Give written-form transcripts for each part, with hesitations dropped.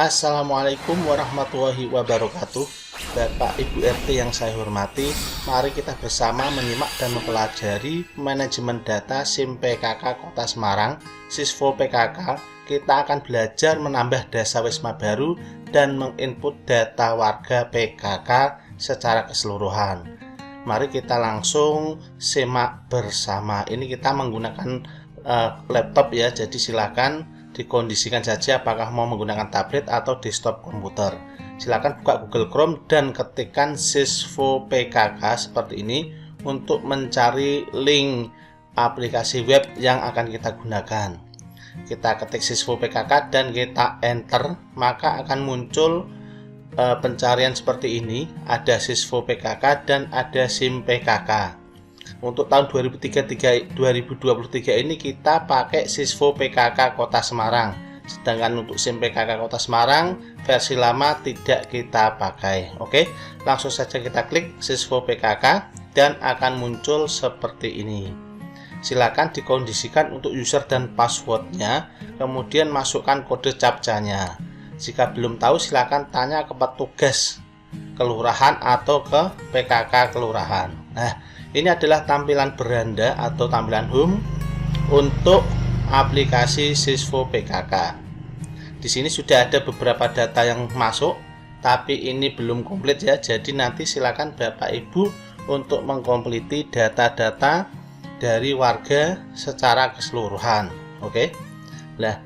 Assalamualaikum warahmatullahi wabarakatuh. Bapak Ibu RT yang saya hormati, mari kita bersama menyimak dan mempelajari manajemen data SIM PKK Kota Semarang, Sisvo PKK. Kita akan belajar menambah dasawisma baru dan menginput data warga PKK secara keseluruhan. Mari kita langsung simak bersama. Ini kita menggunakan laptop ya, jadi silakan dikondisikan saja apakah mau menggunakan tablet atau desktop komputer. Silakan buka Google Chrome dan ketikkan Sisvo PKK seperti ini untuk mencari link aplikasi web yang akan kita gunakan. Kita ketik Sisvo PKK dan kita enter, maka akan muncul pencarian seperti ini. Ada Sisvo PKK dan ada SIM PKK. Untuk tahun 2023 ini kita pakai Sisvo PKK Kota Semarang. Sedangkan untuk SIM PKK Kota Semarang versi lama tidak kita pakai. Oke, langsung saja kita klik Sisvo PKK dan akan muncul seperti ini. Silakan dikondisikan untuk user dan passwordnya, kemudian masukkan kode captcha-nya. Jika belum tahu silakan tanya ke petugas kelurahan atau ke PKK kelurahan. Nah, ini adalah tampilan beranda atau tampilan home untuk aplikasi Sisvo PKK. Di sini sudah ada beberapa data yang masuk, tapi ini belum komplit ya. Jadi nanti silakan Bapak Ibu untuk mengkompliti data-data dari warga secara keseluruhan. Oke. Nah,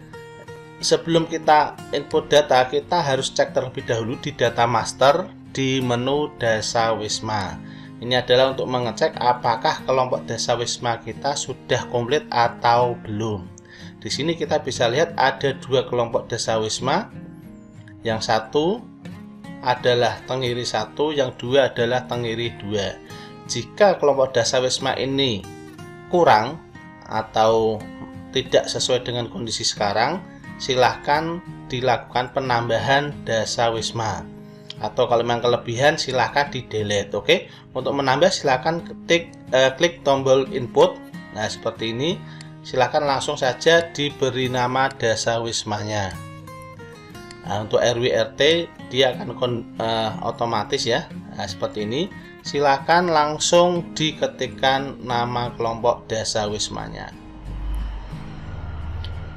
sebelum kita input data, kita harus cek terlebih dahulu di data master di menu dasawisma. Ini adalah untuk mengecek apakah kelompok dasawisma kita sudah komplit atau belum. Di sini kita bisa lihat ada dua kelompok dasawisma. Yang satu adalah Tenggiri 1, yang dua adalah Tenggiri 2. Jika kelompok dasawisma ini kurang atau tidak sesuai dengan kondisi sekarang, silahkan dilakukan penambahan dasawisma. Atau kalau memang kelebihan silahkan di delete. Oke, untuk menambah silahkan klik tombol input. Nah seperti ini, silahkan langsung saja diberi nama dasawismanya. Nah, untuk RW RT dia akan otomatis ya. Nah, seperti ini, silahkan langsung diketikkan nama kelompok dasawismanya.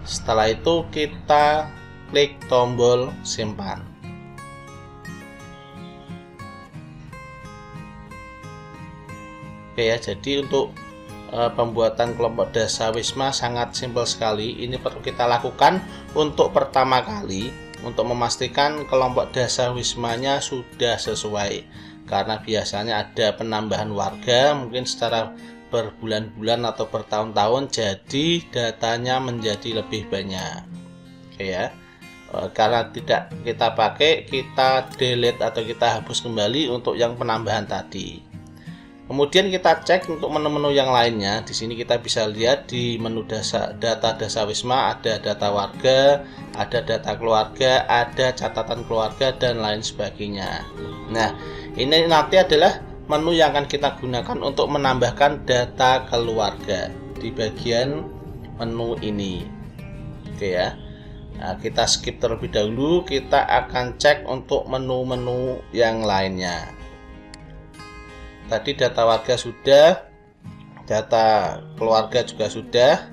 Setelah itu kita klik tombol simpan. Oke ya, jadi untuk pembuatan kelompok dasawisma sangat simpel sekali. Ini perlu kita lakukan untuk pertama kali untuk memastikan kelompok dasawismanya sudah sesuai. Karena biasanya ada penambahan warga mungkin secara berbulan-bulan atau bertahun-tahun, jadi datanya menjadi lebih banyak. Oke ya. Karena tidak kita pakai, kita delete atau kita hapus kembali untuk yang penambahan tadi. Kemudian kita cek untuk menu-menu yang lainnya. Di sini kita bisa lihat di menu data dasawisma ada data warga, ada data keluarga, ada catatan keluarga dan lain sebagainya. Nah, ini nanti adalah menu yang akan kita gunakan untuk menambahkan data keluarga di bagian menu ini. Oke ya. Nah, kita skip terlebih dahulu, kita akan cek untuk menu-menu yang lainnya. Tadi data warga sudah, data keluarga juga sudah.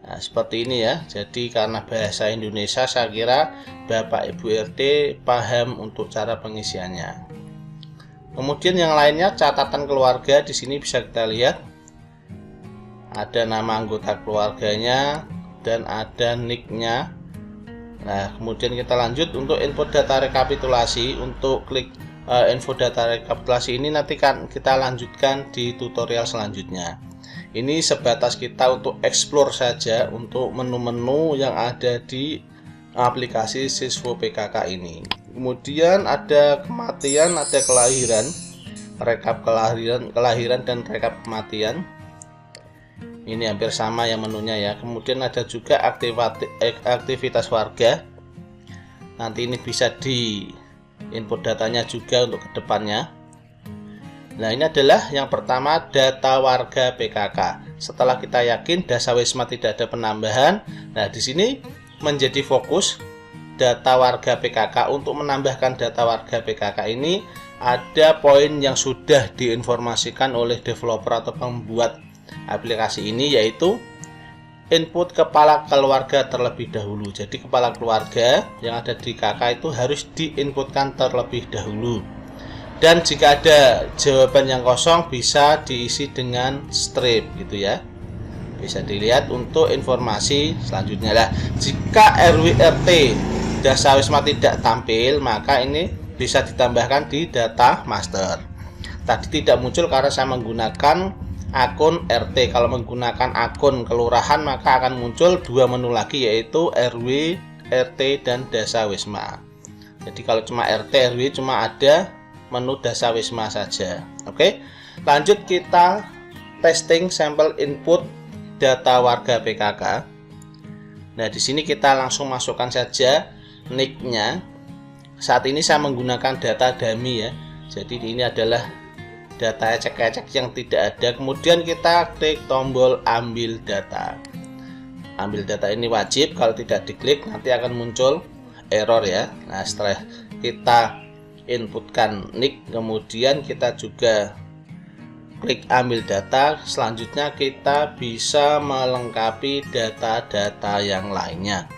Nah, seperti ini ya. Jadi karena bahasa Indonesia, saya kira Bapak Ibu RT paham untuk cara pengisiannya. Kemudian yang lainnya catatan keluarga, di sini bisa kita lihat ada nama anggota keluarganya dan ada nicknya. Nah, kemudian kita lanjut untuk input data rekapitulasi. Untuk klik info data rekapitulasi ini nanti kan kita lanjutkan di tutorial selanjutnya. Ini sebatas kita untuk explore saja untuk menu-menu yang ada di aplikasi Sisvo PKK ini. Kemudian ada kematian, ada kelahiran, rekap kelahiran dan rekap kematian. Ini hampir sama ya menunya ya. Kemudian ada juga aktivitas warga. Nanti ini bisa di input datanya juga untuk kedepannya. Nah, ini adalah yang pertama data warga PKK. Setelah kita yakin dasawisma tidak ada penambahan, nah di sini menjadi fokus data warga PKK. Untuk menambahkan data warga PKK ini ada poin yang sudah diinformasikan oleh developer atau pembuat aplikasi ini, yaitu input kepala keluarga terlebih dahulu. Jadi kepala keluarga yang ada di KK itu harus diinputkan terlebih dahulu. Dan jika ada jawaban yang kosong bisa diisi dengan strip gitu ya. Bisa dilihat untuk informasi selanjutnya lah. Jika RW RT Dasawisma tidak tampil, maka ini bisa ditambahkan di data master. Tadi tidak muncul karena saya menggunakan akun RT. Kalau menggunakan akun kelurahan maka akan muncul dua menu lagi, yaitu RW, RT, dan Dasawisma. Jadi kalau cuma RT, RW cuma ada menu Dasawisma saja. Oke, lanjut kita testing sampel input data warga PKK. Nah, di sini kita langsung masukkan saja nick-nya. Saat ini saya menggunakan data dummy ya. Jadi ini adalah data ecek-ecek yang tidak ada. Kemudian kita klik tombol ambil data. Ambil data ini wajib, kalau tidak diklik nanti akan muncul error ya. Nah, setelah kita inputkan nick, kemudian kita juga klik ambil data, selanjutnya kita bisa melengkapi data-data yang lainnya.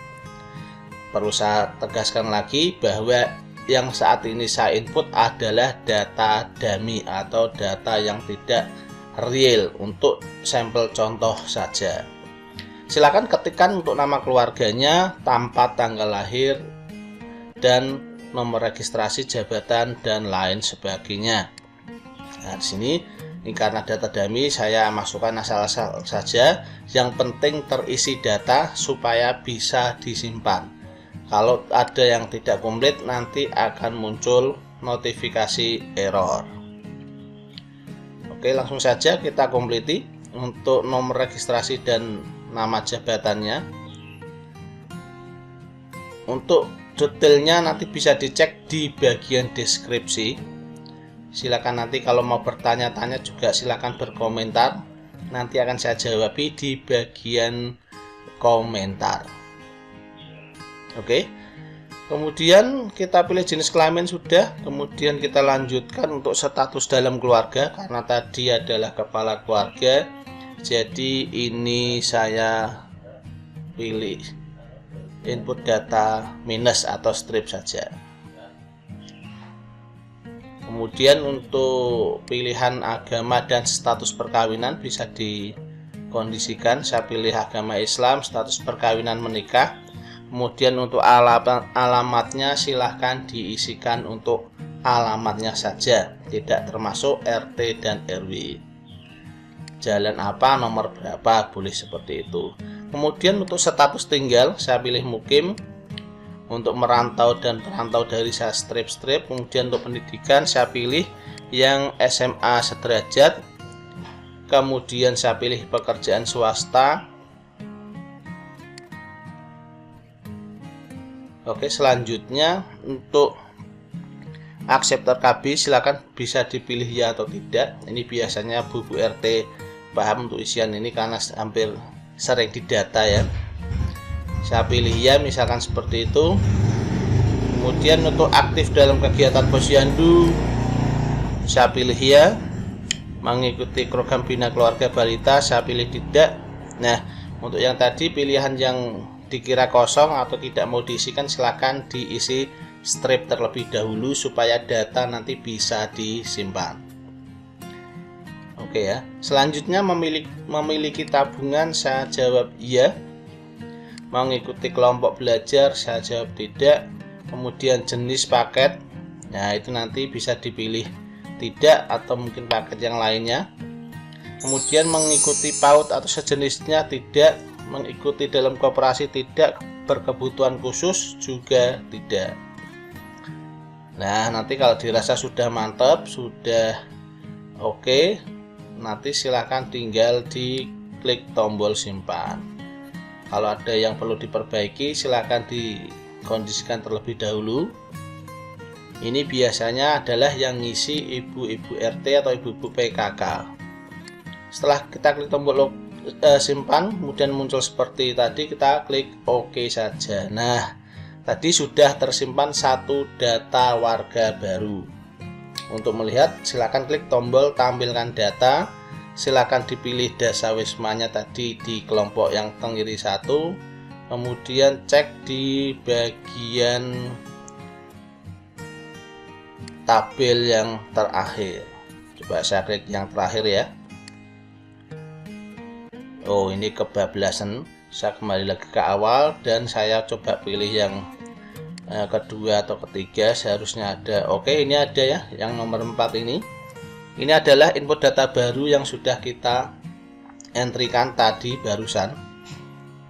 Perlu saya tegaskan lagi bahwa yang saat ini saya input adalah data dummy atau data yang tidak real, untuk sampel contoh saja. Silakan ketikkan untuk nama keluarganya tanpa tanggal lahir dan nomor registrasi jabatan dan lain sebagainya. Nah, di sini ini karena data dummy saya masukkan asal-asal saja, yang penting terisi data supaya bisa disimpan. Kalau ada yang tidak komplit nanti akan muncul notifikasi error. Oke, langsung saja kita kompliti untuk nomor registrasi dan nama jabatannya. Untuk detailnya nanti bisa dicek di bagian deskripsi. Silakan nanti kalau mau bertanya-tanya juga silakan berkomentar. Nanti akan saya jawab di bagian komentar. Oke, kemudian kita pilih jenis kelamin sudah, kemudian kita lanjutkan untuk status dalam keluarga. Karena tadi adalah kepala keluarga, jadi ini saya pilih input data minus atau strip saja. Kemudian untuk pilihan agama dan status perkawinan bisa dikondisikan. Saya pilih agama Islam, status perkawinan menikah. Kemudian untuk alamatnya silahkan diisikan untuk alamatnya saja, tidak termasuk RT dan RW. Jalan apa, nomor berapa, boleh seperti itu. Kemudian untuk status tinggal saya pilih mukim. Untuk merantau dan perantau dari saya strip. Kemudian untuk pendidikan saya pilih yang SMA sederajat. Kemudian saya pilih pekerjaan swasta. Oke, selanjutnya untuk akseptor KB silakan bisa dipilih ya atau tidak. Ini biasanya Bu RT paham untuk isian ini karena hampir sering didata ya. Saya pilih ya, misalkan seperti itu. Kemudian untuk aktif dalam kegiatan posyandu saya pilih ya. Mengikuti program bina keluarga balita saya pilih tidak. Nah, untuk yang tadi pilihan yang dikira kosong atau tidak mau diisikan silakan diisi strip terlebih dahulu supaya data nanti bisa disimpan. Oke ya. Selanjutnya memiliki tabungan saya jawab iya. Mengikuti kelompok belajar saya jawab tidak. Kemudian jenis paket, nah itu nanti bisa dipilih tidak atau mungkin paket yang lainnya. Kemudian mengikuti PAUD atau sejenisnya tidak. Mengikuti dalam koperasi tidak, berkebutuhan khusus juga tidak. Nah, nanti kalau dirasa sudah mantap, sudah oke, nanti silahkan tinggal diklik tombol simpan. Kalau ada yang perlu diperbaiki silahkan dikondisikan terlebih dahulu. Ini biasanya adalah yang ngisi ibu-ibu RT atau ibu-ibu PKK. Setelah kita klik tombol simpan, kemudian muncul seperti tadi, kita klik OK saja. Nah, tadi sudah tersimpan satu data warga baru. Untuk melihat silakan klik tombol tampilkan data, silakan dipilih dasawismanya tadi di kelompok yang kiri 1, kemudian cek di bagian tabel yang terakhir. Coba saya klik yang terakhir ya. Oh, ini kebablasan. Saya kembali lagi ke awal dan saya coba pilih yang kedua atau ketiga. Seharusnya ada. Oke, ini ada ya, yang nomor 4 ini. Ini adalah input data baru yang sudah kita entrykan tadi barusan.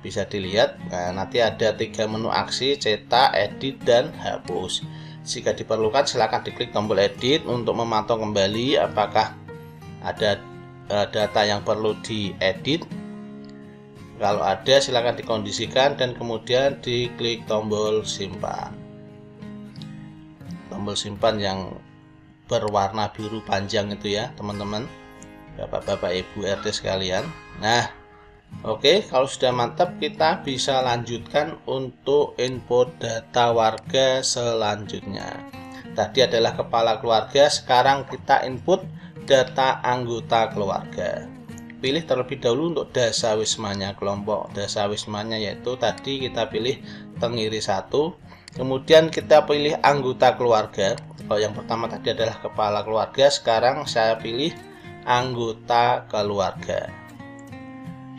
Bisa dilihat. Nah, nanti ada 3 menu aksi: cetak, edit, dan hapus. Jika diperlukan silakan diklik tombol edit untuk memantau kembali apakah ada data yang perlu diedit. Kalau ada silakan dikondisikan dan kemudian diklik tombol simpan. Tombol simpan yang berwarna biru panjang itu ya teman-teman, Bapak-bapak Ibu RT sekalian. Nah, oke, kalau sudah mantap kita bisa lanjutkan untuk input data warga selanjutnya. Tadi adalah kepala keluarga, sekarang kita input data anggota keluarga. Pilih terlebih dahulu untuk dasawismanya, kelompok dasawismanya yaitu tadi kita pilih tengiri 1, kemudian kita pilih anggota keluarga. Kalau yang pertama tadi adalah kepala keluarga, sekarang saya pilih anggota keluarga.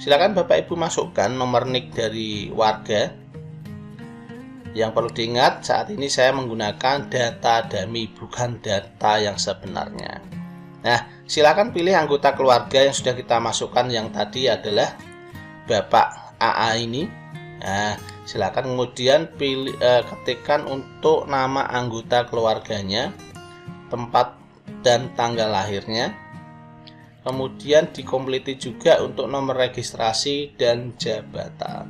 Silakan Bapak Ibu masukkan nomor NIK dari warga. Yang perlu diingat, saat ini saya menggunakan data dummy, bukan data yang sebenarnya. Nah, silakan pilih anggota keluarga yang sudah kita masukkan, yang tadi adalah Bapak AA ini. Nah, silakan kemudian pilih, ketikkan untuk nama anggota keluarganya, tempat dan tanggal lahirnya. Kemudian dikompleti juga untuk nomor registrasi dan jabatan.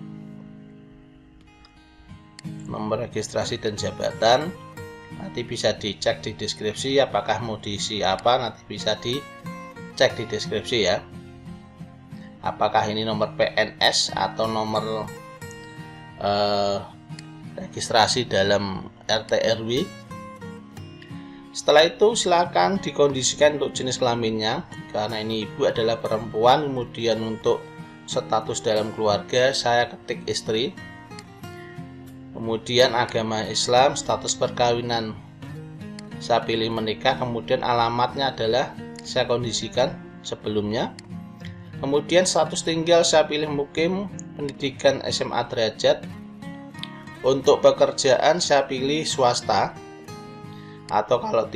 Nomor registrasi dan jabatan nanti bisa dicek di deskripsi apakah mau diisi apa, nanti bisa dicek di deskripsi ya. Apakah ini nomor PNS atau nomor registrasi dalam RT RW. Setelah itu silakan dikondisikan untuk jenis kelaminnya, karena ini ibu adalah perempuan. Kemudian untuk status dalam keluarga saya ketik istri. Kemudian agama Islam, status perkawinan saya pilih menikah. Kemudian alamatnya adalah saya kondisikan sebelumnya. Kemudian status tinggal saya pilih mukim, pendidikan SMA derajat. Untuk pekerjaan saya pilih swasta, atau kalau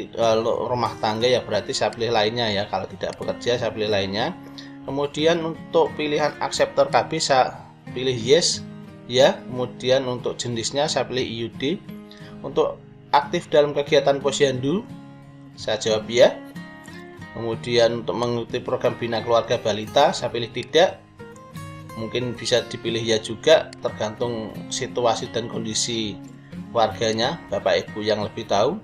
rumah tangga ya berarti saya pilih lainnya ya. Kalau tidak bekerja saya pilih lainnya. Kemudian untuk pilihan akseptor KB saya pilih yes ya. Kemudian untuk jenisnya saya pilih IUD. Untuk aktif dalam kegiatan posyandu saya jawab ya. Kemudian untuk mengikuti program bina keluarga balita saya pilih tidak. Mungkin bisa dipilih ya juga, tergantung situasi dan kondisi warganya, Bapak Ibu yang lebih tahu.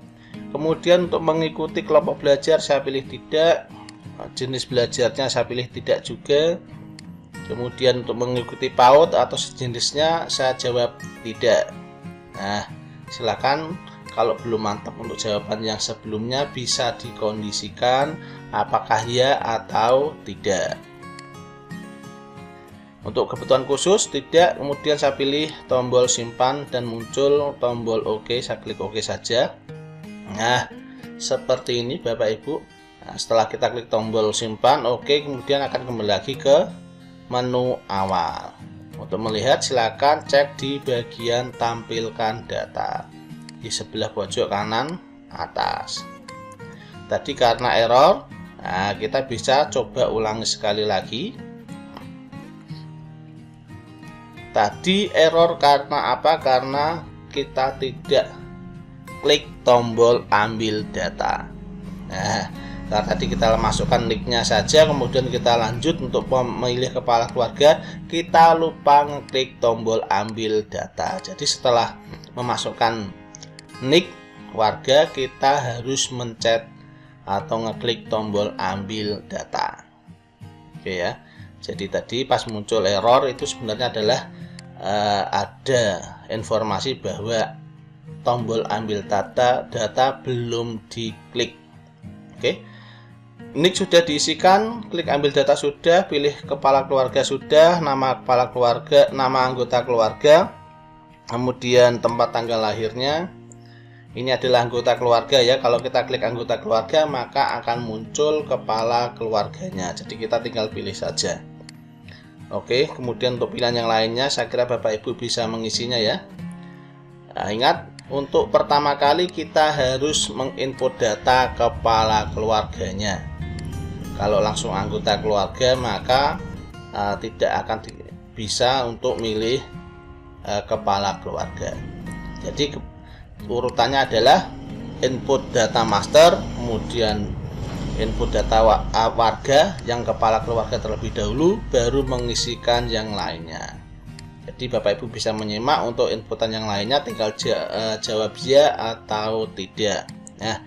Kemudian untuk mengikuti kelompok belajar saya pilih tidak. Jenis belajarnya saya pilih tidak juga. Kemudian untuk mengikuti PAUD atau sejenisnya saya jawab tidak. Nah, silakan kalau belum mantap untuk jawaban yang sebelumnya bisa dikondisikan apakah ya atau tidak. Untuk kebutuhan khusus tidak, kemudian saya pilih tombol simpan dan muncul tombol OK, saya klik OK saja. Nah, seperti ini Bapak Ibu. Nah, setelah kita klik tombol simpan OK, kemudian akan kembali lagi ke menu awal. Untuk melihat silakan cek di bagian tampilkan data di sebelah pojok kanan atas. Tadi karena error, nah kita bisa coba ulangi sekali lagi. Tadi error karena apa? Karena kita tidak klik tombol ambil data. Nah, karena tadi kita masukkan nicknya saja, kemudian kita lanjut untuk memilih kepala keluarga, kita lupa ngeklik tombol ambil data. Jadi setelah memasukkan nick warga, kita harus mencet atau ngeklik tombol ambil data. Oke ya. Jadi tadi pas muncul error itu sebenarnya adalah ada informasi bahwa tombol ambil data belum diklik. Oke. NIK sudah diisikan, klik ambil data sudah, pilih kepala keluarga sudah, nama kepala keluarga, nama anggota keluarga, kemudian tempat tanggal lahirnya. Ini adalah anggota keluarga ya. Kalau kita klik anggota keluarga maka akan muncul kepala keluarganya. Jadi kita tinggal pilih saja. Oke, kemudian untuk pilihan yang lainnya saya kira Bapak Ibu bisa mengisinya ya. Nah, ingat, untuk pertama kali kita harus menginput data kepala keluarganya. Kalau langsung anggota keluarga maka tidak akan bisa untuk milih kepala keluarga. Jadi urutannya adalah input data master, kemudian input data warga yang kepala keluarga terlebih dahulu, baru mengisikan yang lainnya. Jadi Bapak Ibu bisa menyimak untuk inputan yang lainnya, tinggal jawab ya atau tidak. Nah,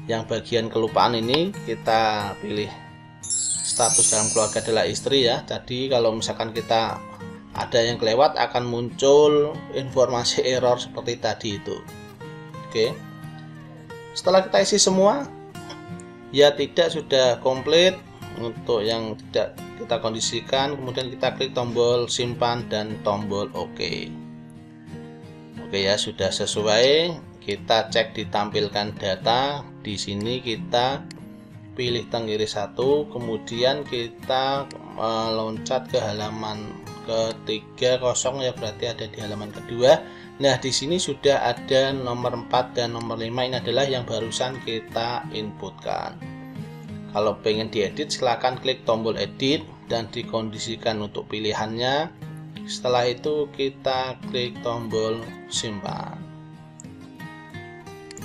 yang bagian kelupaan ini kita pilih status dalam keluarga adalah istri ya. Jadi kalau misalkan kita ada yang kelewat akan muncul informasi error seperti tadi itu. Oke. Setelah kita isi semua, ya tidak, sudah komplit. Untuk yang tidak kita kondisikan, kemudian kita klik tombol simpan dan tombol OK. Oke ya, sudah sesuai. Kita cek ditampilkan data. Di sini kita pilih tenggiri 1, kemudian kita meloncat ke halaman ke-3 kosong ya, berarti ada di halaman kedua. Nah, di sini sudah ada nomor 4 dan nomor 5, ini adalah yang barusan kita inputkan. Kalau pengen diedit silahkan klik tombol edit dan dikondisikan untuk pilihannya. Setelah itu kita klik tombol simpan.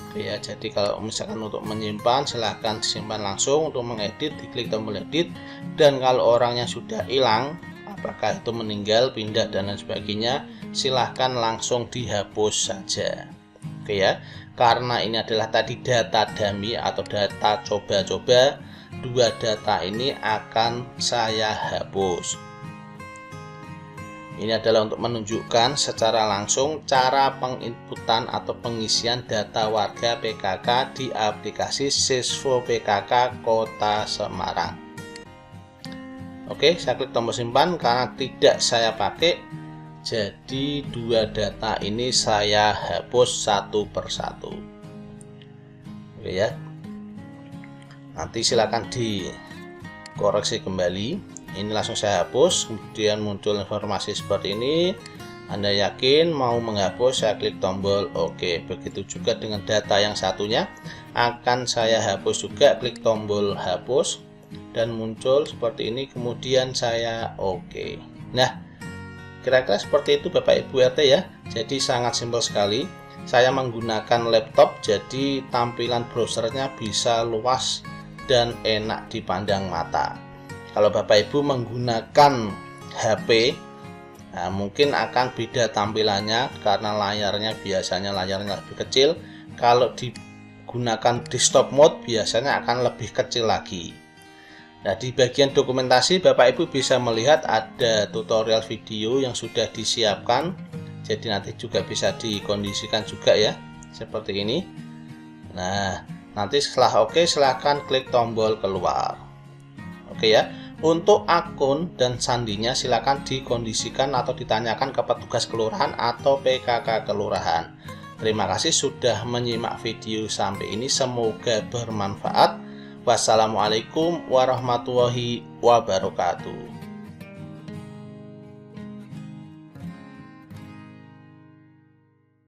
Oke ya, jadi kalau misalkan untuk menyimpan silahkan simpan langsung, untuk mengedit diklik tombol edit. Dan kalau orangnya sudah hilang, apakah itu meninggal, pindah dan lain sebagainya, silahkan langsung dihapus saja. Oke ya, karena ini adalah tadi data dummy atau data coba-coba, dua data ini akan saya hapus. Ini adalah untuk menunjukkan secara langsung cara penginputan atau pengisian data warga PKK di aplikasi Siswo PKK Kota Semarang. Oke, saya klik tombol simpan karena tidak saya pakai. Jadi dua data ini saya hapus satu persatu. Oke ya. Nanti silakan dikoreksi kembali. Ini langsung saya hapus, kemudian muncul informasi seperti ini. Anda yakin mau menghapus, saya klik tombol OK. Begitu juga dengan data yang satunya akan saya hapus juga, klik tombol hapus dan muncul seperti ini, kemudian saya OK. Nah, kira-kira seperti itu Bapak Ibu RT ya. Jadi sangat simpel sekali. Saya menggunakan laptop, jadi tampilan browsernya bisa luas dan enak dipandang mata. Kalau Bapak Ibu menggunakan HP, nah, mungkin akan beda tampilannya karena layarnya biasanya layarnya lebih kecil. Kalau digunakan desktop mode biasanya akan lebih kecil lagi. Nah, di bagian dokumentasi Bapak Ibu bisa melihat ada tutorial video yang sudah disiapkan. Jadi nanti juga bisa dikondisikan juga ya, seperti ini. Nah, nanti setelah OK silahkan klik tombol keluar. Oke ya. Untuk akun dan sandinya silakan dikondisikan atau ditanyakan ke petugas kelurahan atau PKK kelurahan. Terima kasih sudah menyimak video sampai ini, semoga bermanfaat. Wassalamualaikum warahmatullahi wabarakatuh.